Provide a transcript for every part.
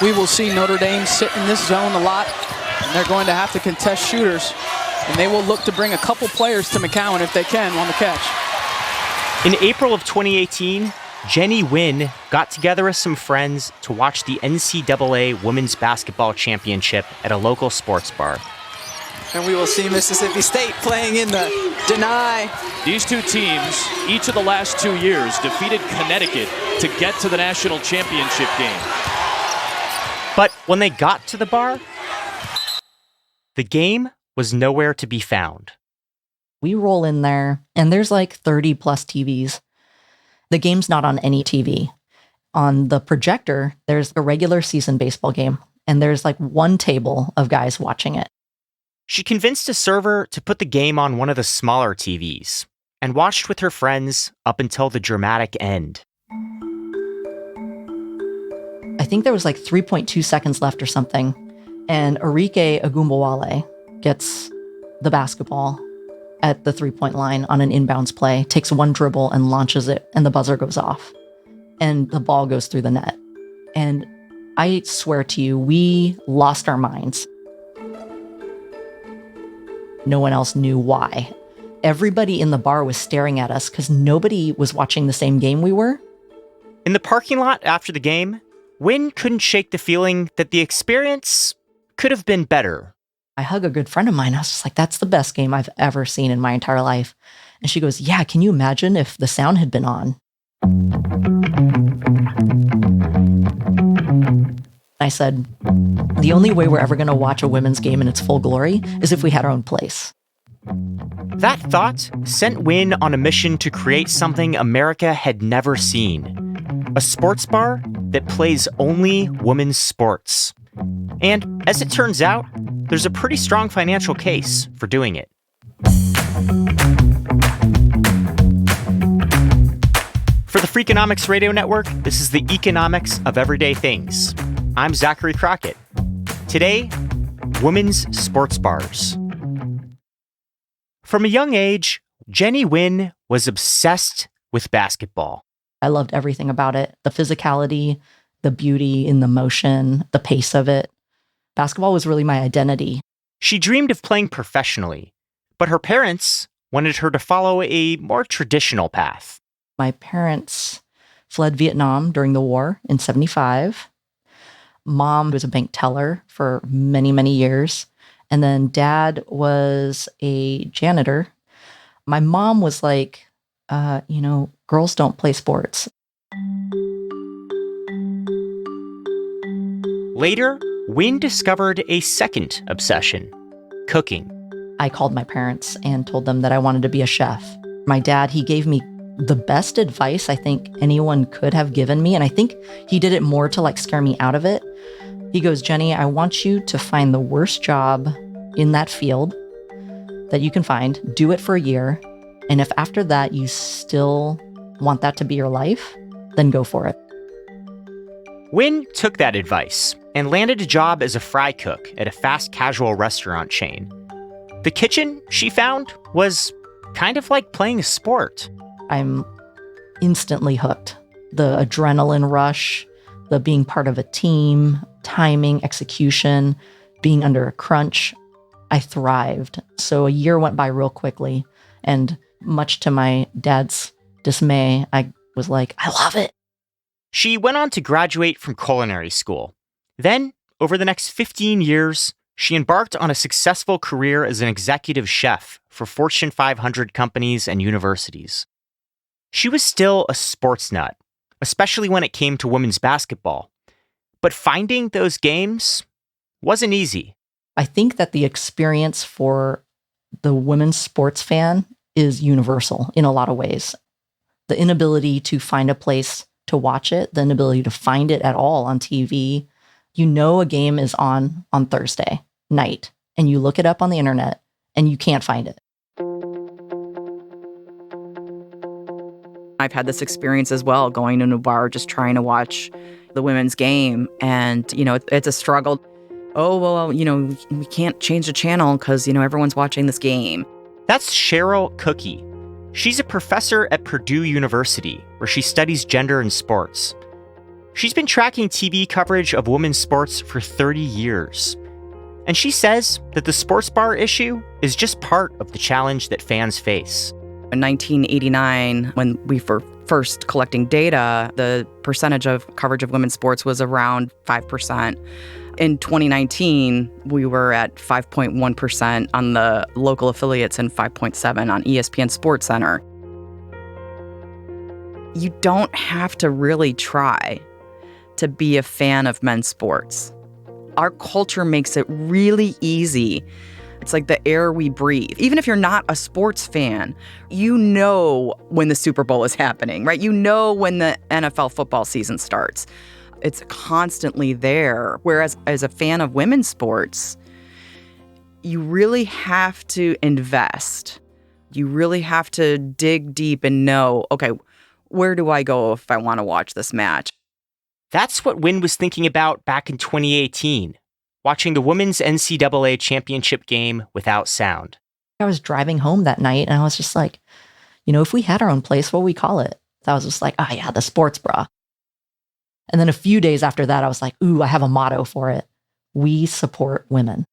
We will see Notre Dame sit in this zone a lot, and they're going to have to contest shooters, and they will look to bring a couple players to McCowan if they can on the catch. In April of 2018, Jenny Nguyen got together with some friends to watch the NCAA Women's Basketball Championship at a local sports bar. And we will see Mississippi State playing in the deny. These two teams, each of the last 2 years, defeated Connecticut to get to the national championship game. But when they got to the bar, the game was nowhere to be found. We roll in there, and there's like 30 plus TVs. The game's not on any TV. On the projector, there's a regular season baseball game, and there's like one table of guys watching it. She convinced a server to put the game on one of the smaller TVs and watched with her friends up until the dramatic end. I think there was like 3.2 seconds left or something, and Arike Agumbawale gets the basketball at the three-point line on an inbounds play, takes one dribble and launches it, and the buzzer goes off. And the ball goes through the net. And I swear to you, we lost our minds. No one else knew why. Everybody in the bar was staring at us because nobody was watching the same game we were. In the parking lot after the game, Nguyen couldn't shake the feeling that the experience could have been better. I hug a good friend of mine. I was just like, that's the best game I've ever seen in my entire life. And she goes, yeah, can you imagine if the sound had been on? I said, the only way we're ever going to watch a women's game in its full glory is if we had our own place. That thought sent Nguyen on a mission to create something America had never seen. A sports bar that plays only women's sports. And as it turns out, there's a pretty strong financial case for doing it. For the Freakonomics Radio Network, this is the economics of everyday things. I'm Zachary Crockett. Today, women's sports bars. From a young age, Jenny Nguyen was obsessed with basketball. I loved everything about it. The physicality, the beauty in the motion, the pace of it. Basketball was really my identity. She dreamed of playing professionally, but her parents wanted her to follow a more traditional path. My parents fled Vietnam during the war in 1975. Mom was a bank teller for many, many years. And then dad was a janitor. My mom was like, girls don't play sports. Later, Nguyen discovered a second obsession, cooking. I called my parents and told them that I wanted to be a chef. My dad, he gave me the best advice I think anyone could have given me. And I think he did it more to scare me out of it. He goes, Jenny, I want you to find the worst job in that field that you can find, do it for a year. And if after that you still want that to be your life, then go for it. Nguyen took that advice and landed a job as a fry cook at a fast casual restaurant chain. The kitchen, she found, was kind of like playing a sport. I'm instantly hooked. The adrenaline rush, the being part of a team, timing, execution, being under a crunch. I thrived. So a year went by real quickly. And much to my dad's dismay, I was like, I love it. She went on to graduate from culinary school. Then, over the next 15 years, she embarked on a successful career as an executive chef for Fortune 500 companies and universities. She was still a sports nut, especially when it came to women's basketball. But finding those games wasn't easy. I think that the experience for the women's sports fan is universal in a lot of ways. The inability to find a place to watch it, the inability to find it at all on TV. You know a game is on Thursday night, and you look it up on the internet, and you can't find it. I've had this experience as well, going into a bar, just trying to watch the women's game. And, it's a struggle. Oh, well, we can't change the channel because, everyone's watching this game. That's Cheryl Cookie. She's a professor at Purdue University, where she studies gender in sports. She's been tracking TV coverage of women's sports for 30 years. And she says that the sports bar issue is just part of the challenge that fans face. In 1989, when we were first collecting data, the percentage of coverage of women's sports was around 5%. In 2019, we were at 5.1% on the local affiliates and 5.7% on ESPN SportsCenter. You don't have to really try to be a fan of men's sports. Our culture makes it really easy. It's like the air we breathe. Even if you're not a sports fan, you know when the Super Bowl is happening, right? You know when the NFL football season starts. It's constantly there. Whereas as a fan of women's sports, you really have to invest. You really have to dig deep and know, okay, where do I go if I want to watch this match? That's what Nguyen was thinking about back in 2018, watching the women's NCAA championship game without sound. I was driving home that night and I was just like, if we had our own place, what would we call it? So I was just like, oh yeah, the sports bra. And then a few days after that, I was like, ooh, I have a motto for it. We support women.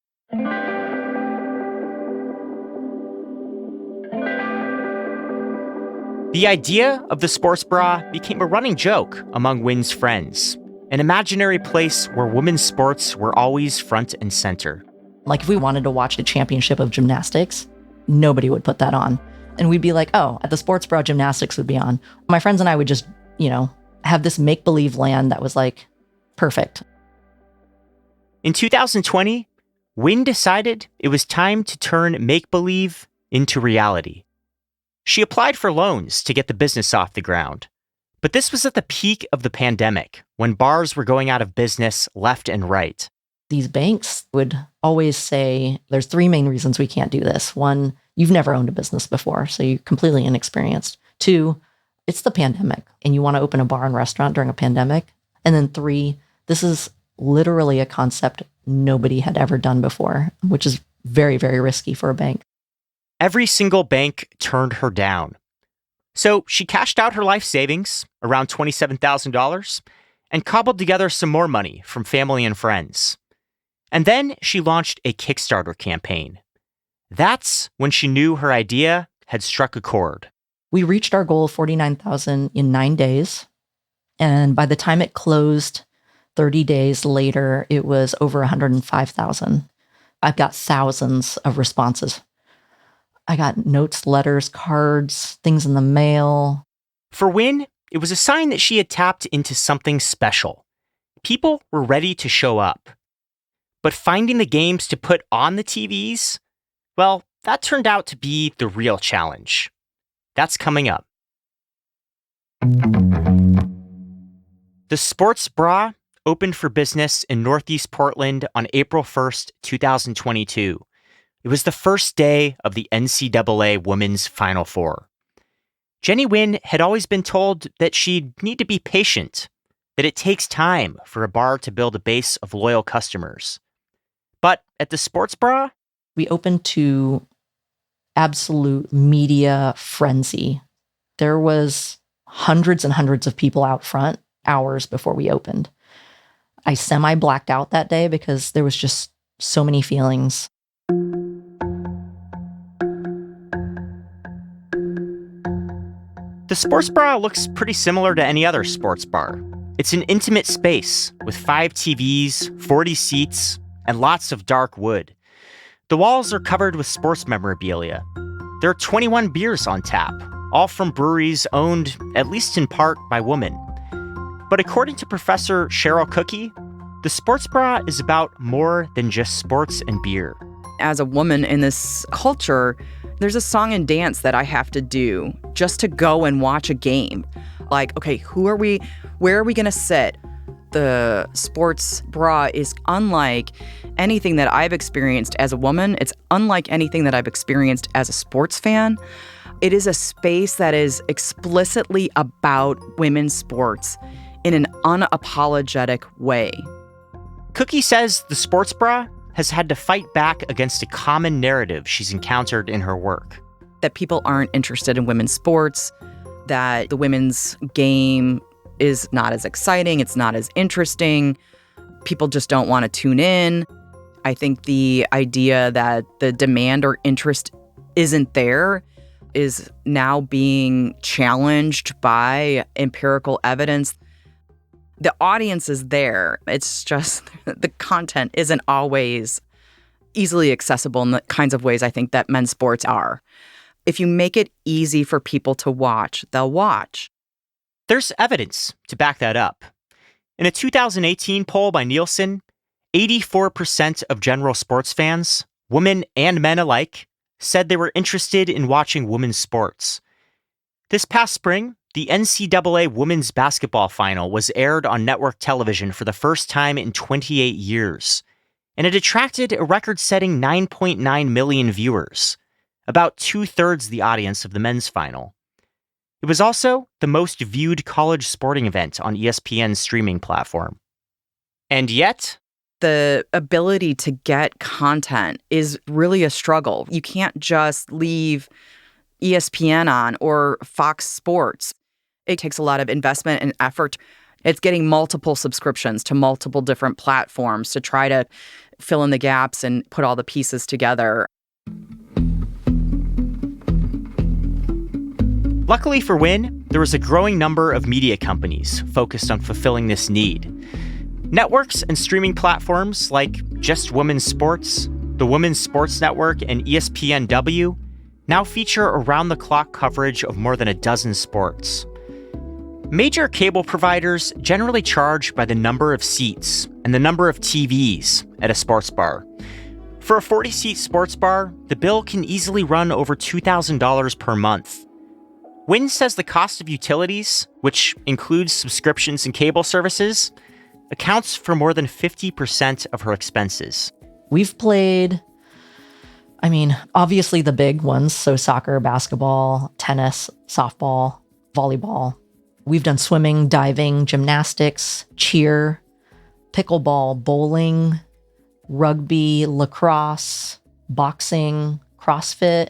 The idea of the sports bra became a running joke among Nguyen's friends, an imaginary place where women's sports were always front and center. Like if we wanted to watch a championship of gymnastics, nobody would put that on. And we'd be like, oh, at the sports bra, gymnastics would be on. My friends and I would just, have this make-believe land that was like perfect. In 2020, Nguyen decided it was time to turn make-believe into reality. She applied for loans to get the business off the ground. But this was at the peak of the pandemic, when bars were going out of business left and right. These banks would always say, there's 3 main reasons we can't do this. 1, you've never owned a business before, so you're completely inexperienced. 2, it's the pandemic, and you want to open a bar and restaurant during a pandemic. And then 3, this is literally a concept nobody had ever done before, which is very, very risky for a bank. Every single bank turned her down. So she cashed out her life savings, around $27,000, and cobbled together some more money from family and friends. And then she launched a Kickstarter campaign. That's when she knew her idea had struck a chord. We reached our goal of $49,000 in 9 days. And by the time it closed 30 days later, it was over $105,000. I've got thousands of responses. I got notes, letters, cards, things in the mail. For Nguyen, it was a sign that she had tapped into something special. People were ready to show up. But finding the games to put on the TVs, well, that turned out to be the real challenge. That's coming up. The sports bra opened for business in Northeast Portland on April 1st, 2022. It was the first day of the NCAA Women's Final Four. Jenny Nguyen had always been told that she'd need to be patient, that it takes time for a bar to build a base of loyal customers. But at the sports bra, we opened to absolute media frenzy. There was hundreds and hundreds of people out front hours before we opened. I semi-blacked out that day because there was just so many feelings. The sports bra looks pretty similar to any other sports bar. It's an intimate space with 5 TVs, 40 seats, and lots of dark wood. The walls are covered with sports memorabilia. There are 21 beers on tap, all from breweries owned, at least in part, by women. But according to Professor Cheryl Cookie, the sports bra is about more than just sports and beer. As a woman in this culture, there's a song and dance that I have to do just to go and watch a game. Like, okay, where are we gonna sit? The sports bra is unlike anything that I've experienced as a woman. It's unlike anything that I've experienced as a sports fan. It is a space that is explicitly about women's sports in an unapologetic way. Cookie says the sports bra has had to fight back against a common narrative she's encountered in her work. That people aren't interested in women's sports, that the women's game is not as exciting. It's not as interesting. People just don't want to tune in. I think the idea that the demand or interest isn't there is now being challenged by empirical evidence. The audience is there. It's just the content isn't always easily accessible in the kinds of ways I think that men's sports are. If you make it easy for people to watch, they'll watch. There's evidence to back that up. In a 2018 poll by Nielsen, 84% of general sports fans, women and men alike, said they were interested in watching women's sports. This past spring, the NCAA women's basketball final was aired on network television for the first time in 28 years, and it attracted a record-setting 9.9 million viewers, about 2/3 the audience of the men's final. It was also the most viewed college sporting event on ESPN's streaming platform. And yet, the ability to get content is really a struggle. You can't just leave ESPN on or Fox Sports. It takes a lot of investment and effort. It's getting multiple subscriptions to multiple different platforms to try to fill in the gaps and put all the pieces together. Luckily for Nguyen, there was a growing number of media companies focused on fulfilling this need. Networks and streaming platforms like Just Women's Sports, the Women's Sports Network, and ESPNW now feature around-the-clock coverage of more than a dozen sports. Major cable providers generally charge by the number of seats and the number of TVs at a sports bar. For a 40-seat sports bar, the bill can easily run over $2,000 per month. Nguyen says the cost of utilities, which includes subscriptions and cable services, accounts for more than 50% of her expenses. We've played, obviously the big ones, so soccer, basketball, tennis, softball, volleyball. We've done swimming, diving, gymnastics, cheer, pickleball, bowling, rugby, lacrosse, boxing, CrossFit,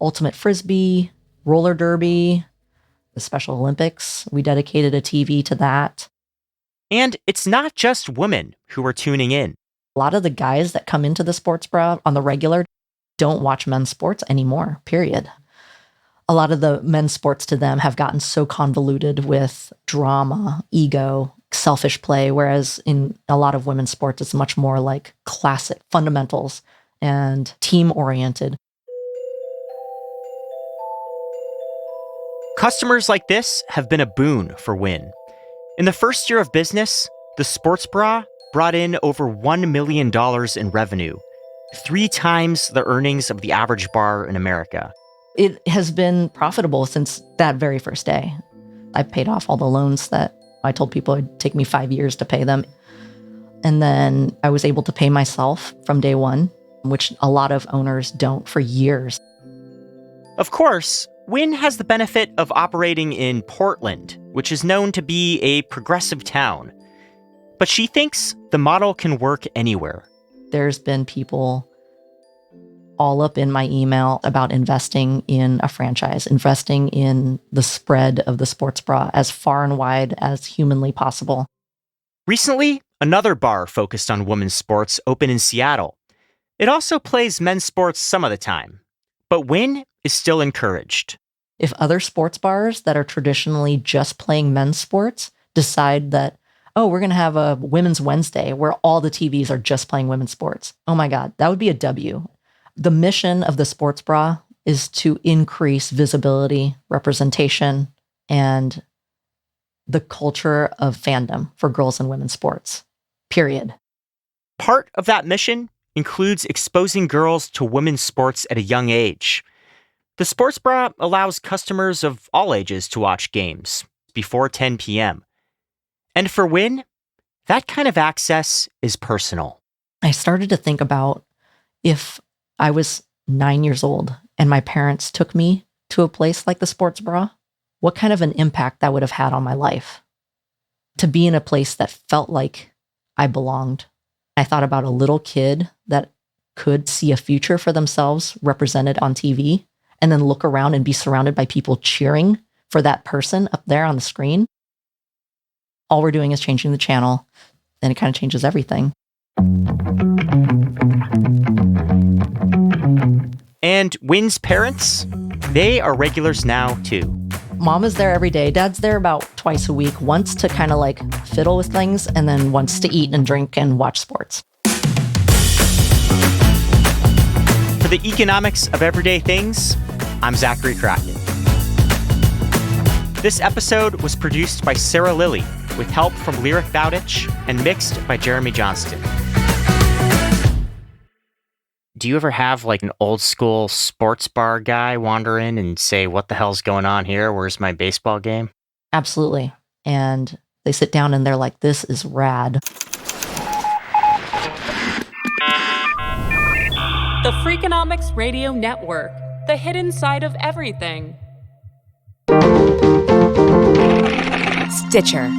ultimate frisbee, roller derby, the Special Olympics. We dedicated a TV to that. And it's not just women who are tuning in. A lot of the guys that come into the sports bra on the regular don't watch men's sports anymore, period. A lot of the men's sports to them have gotten so convoluted with drama, ego, selfish play, whereas in a lot of women's sports, it's much more like classic fundamentals and team-oriented. Customers like this have been a boon for Nguyen. In the first year of business, the sports bra brought in over $1 million in revenue, 3 times the earnings of the average bar in America. It has been profitable since that very first day. I paid off all the loans that I told people it'd take me 5 years to pay them. And then I was able to pay myself from day one, which a lot of owners don't for years. Of course, Nguyen has the benefit of operating in Portland, which is known to be a progressive town. But she thinks the model can work anywhere. There's been people all up in my email about investing in a franchise, investing in the spread of the sports bra as far and wide as humanly possible. Recently, another bar focused on women's sports opened in Seattle. It also plays men's sports some of the time, but Nguyen is still encouraged. If other sports bars that are traditionally just playing men's sports decide that, oh, we're going to have a Women's Wednesday where all the TVs are just playing women's sports, oh my God, that would be a W. The mission of the sports bra is to increase visibility, representation, and the culture of fandom for girls and women's sports, period. Part of that mission includes exposing girls to women's sports at a young age. The sports bra allows customers of all ages to watch games before 10 p.m. And for Nguyen, that kind of access is personal. I started to think about if I was 9 years old and my parents took me to a place like the sports bra, what kind of an impact that would have had on my life. To be in a place that felt like I belonged. I thought about a little kid that could see a future for themselves represented on TV and then look around and be surrounded by people cheering for that person up there on the screen. all we're doing is changing the channel, then it kind of changes everything. And Nguyen's parents, they are regulars now too. Mom is there every day. Dad's there about twice a week, once to kind of like fiddle with things, and then once to eat and drink and watch sports. For the economics of everyday things, I'm Zachary Crockett. This episode was produced by Sarah Lilly with help from Lyric Bowditch and mixed by Jeremy Johnston. Do you ever have like an old school sports bar guy wander in and say, what the hell's going on here? Where's my baseball game? Absolutely. And they sit down and they're like, this is rad. The Freakonomics Radio Network, the hidden side of everything. Stitcher.